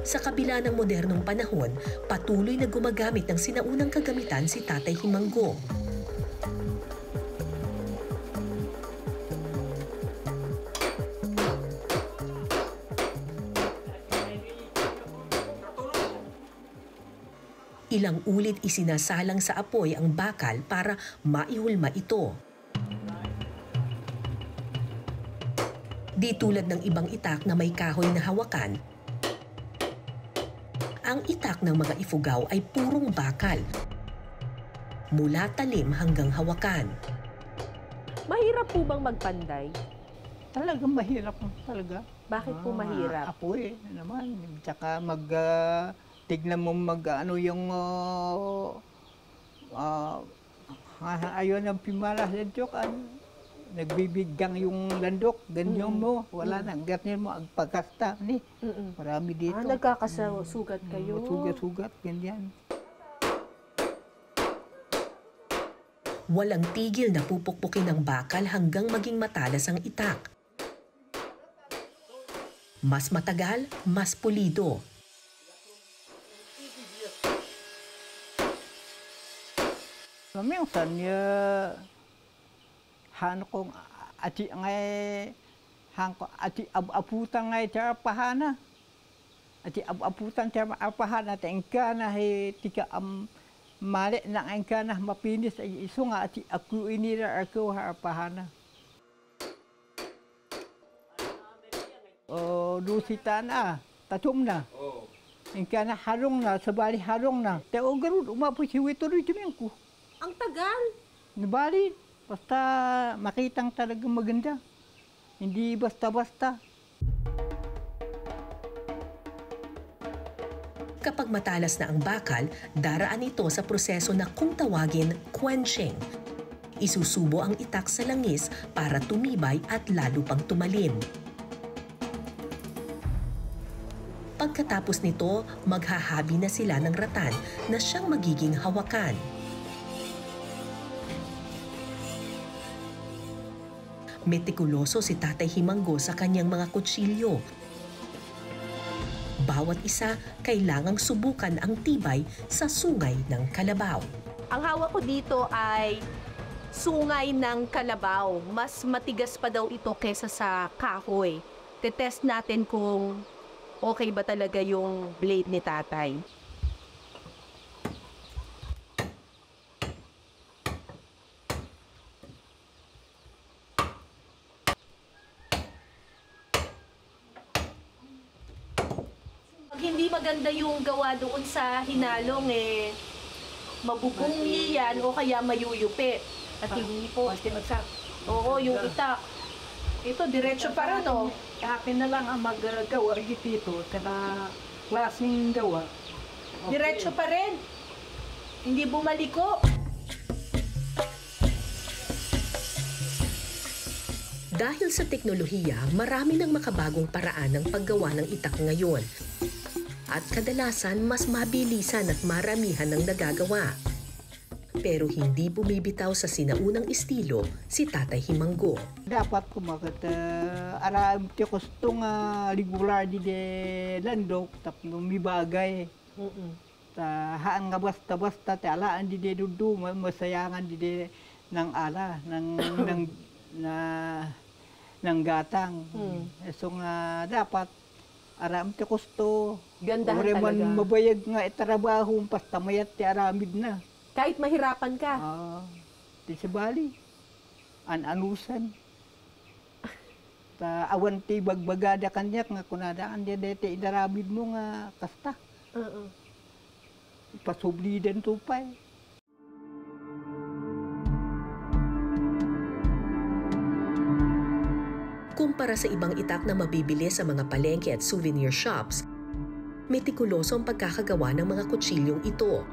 Sa kabila ng modernong panahon, patuloy na gumagamit ng sinaunang kagamitan si Tatay Himanggo. Ilang ulit isinasalang sa apoy ang bakal para maihulma ito. Di tulad ng ibang itak na may kahoy na hawakan, ang itak ng mga ifugaw ay purong bakal, mula talim hanggang hawakan. Mahirap po bang magpanday? Talagang mahirap talaga. Bakit po mahirap? Apoy naman. Tsaka tignan mo yung ayun ang pimalas ng tiyok, nagbibiggang yung landok, ganyan mo, wala na, ganyan mo, ang pagkasta, marami dito. Nagkakasugat kayo? Sugat-sugat, ganyan. Walang tigil na pupukpukin ng bakal hanggang maging matalas ang itak. Mas matagal, mas pulido. Minsan, kong ati ngay ati aputan ngay cara pahana. Ati aputan cara pahana tengka na tika mali na engka na mapinis ay iso nga ati aku ini ra aku pahana. Dusitan tatum na. Engka na harong na, sabali harong na. Teo garud umapo si witory timengku. Ang tagal! Nabali, basta makitang talagang maganda. Hindi basta-basta. Kapag matalas na ang bakal, daraan ito sa proseso na kung tawagin quenching. Isusubo ang itak sa langis para tumibay at lalo pang tumalim. Pagkatapos nito, maghahabi na sila ng ratan na siyang magiging hawakan. Metikuloso si Tatay Himanggo sa kanyang mga kutsilyo. Bawat isa kailangang subukan ang tibay sa sungay ng kalabaw. Ang hawak ko dito ay sungay ng kalabaw. Mas matigas pa daw ito kesa sa kahoy. Tetest natin kung okay ba talaga yung blade ni Tatay. Hindi maganda yung gawa doon sa hinalong mabubungli yan o kaya mayuyupi. At hindi po. Oo, yung itak. Ito, diretso pa rin, no? Akin na lang ang maggawa dito, na klaseng gawa. Okay. Diretso pa rin. Hindi bumaliko. Dahil sa teknolohiya, marami ng makabagong paraan ng paggawa ng itak ngayon. At kadalasan, mas mabilisan at maramihan ng nagagawa. Pero hindi bumibitaw sa sinaunang estilo si Tatay Himanggo. Dapat kumagat aram ti kustong regular di landok tapno mi bagay. Haan nga basta-basta ti alaan di dudu masayangan di ng ala ng gatang. So nga dapat aram ti kusto. Gandahan talaga. Mabayag nga itrabaho basta mayat ti aramid na. Kahit mahirapan ka. Di sa bali. Anusan. Awan ti bagbagada kanyak nga kunadaan di dete idaramid mo nga kasta. Pasublidan tupay. Kumpara sa ibang itak na mabibili sa mga palengke at souvenir shops, metikuloso ang pagkakagawa ng mga kutsilyong ito.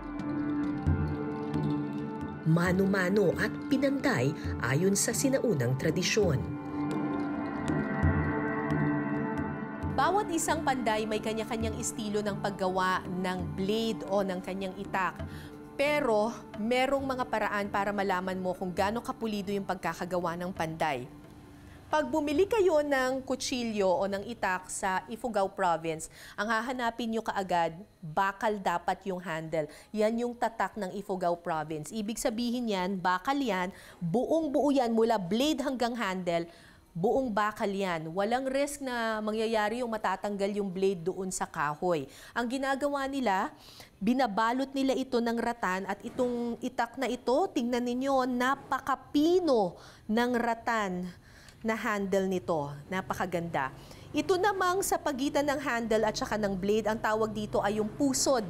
Mano-mano at pinanday ayon sa sinaunang tradisyon. Bawat isang panday may kanya-kanyang estilo ng paggawa ng blade o ng kanyang itak. Pero merong mga paraan para malaman mo kung gaano kapulido yung pagkakagawa ng panday. Pag bumili kayo ng kutsilyo o ng itak sa Ifugao Province, ang hahanapin nyo kaagad, bakal dapat yung handle. Yan yung tatak ng Ifugao Province. Ibig sabihin yan, bakal yan, buong-buo yan mula blade hanggang handle, buong bakal yan. Walang risk na mangyayari yung matatanggal yung blade doon sa kahoy. Ang ginagawa nila, binabalot nila ito ng ratan at itong itak na ito, tingnan ninyo, napakapino ng ratan na handle nito. Napakaganda. Ito namang sa pagitan ng handle at saka ng blade, ang tawag dito ay yung pusod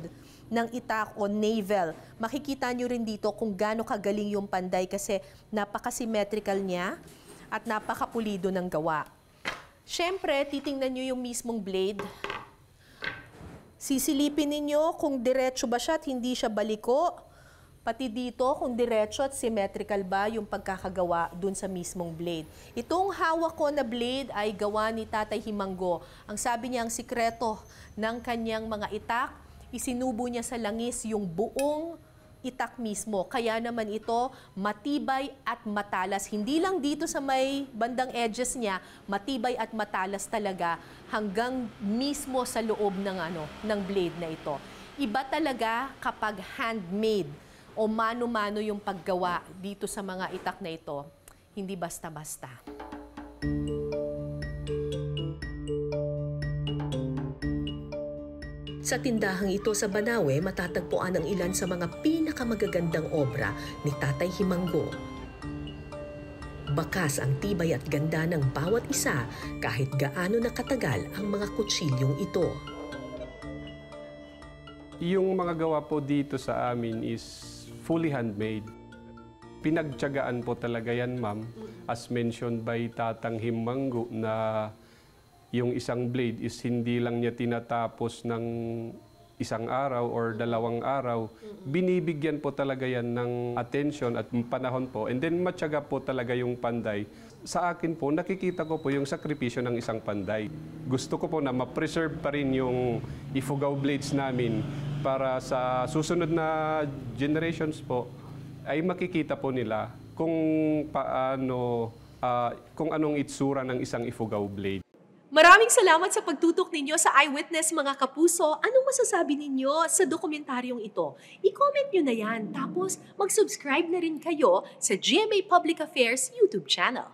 ng itak o navel. Makikita nyo rin dito kung gaano kagaling yung panday kasi napaka-symmetrical niya at napakapulido ng gawa. Siyempre, titingnan nyo yung mismong blade. Sisilipin ninyo kung diretso ba siya at hindi siya baliko. Pati dito, kung diretso at symmetrical ba yung pagkakagawa dun sa mismong blade. Itong hawak ko na blade ay gawa ni Tatay Himanggo. Ang sabi niya, ang sikreto ng kanyang mga itak, isinubo niya sa langis yung buong itak mismo. Kaya naman ito matibay at matalas. Hindi lang dito sa may bandang edges niya, matibay at matalas talaga hanggang mismo sa loob ng blade na ito. Iba talaga kapag handmade o mano-mano yung paggawa dito sa mga itak na ito. Hindi basta-basta. Sa tindahang ito sa Banawe, matatagpuan ang ilan sa mga pinakamagagandang obra ni Tatay Himanggo. Bakas ang tibay at ganda ng bawat isa kahit gaano na katagal ang mga kutsilyong ito. Yung mga gawa po dito sa amin is fully handmade. Pinagtiyagaan po talaga yan, ma'am. As mentioned by Tatang Himanggo na yung isang blade is hindi lang niya tinatapos ng isang araw or dalawang araw. Binibigyan po talaga yan ng attention at panahon po. And then matyaga po talaga yung panday. Sa akin po, nakikita ko po yung sakripisyo ng isang panday. Gusto ko po na ma-preserve pa rin yung Ifugao blades namin para sa susunod na generations po ay makikita po nila kung paano, kung anong itsura ng isang Ifugao blade. Maraming salamat sa pagtutok ninyo sa Eyewitness, mga kapuso. Anong masasabi ninyo sa dokumentaryong ito? I-comment nyo na yan. Tapos mag-subscribe na rin kayo sa GMA Public Affairs YouTube channel.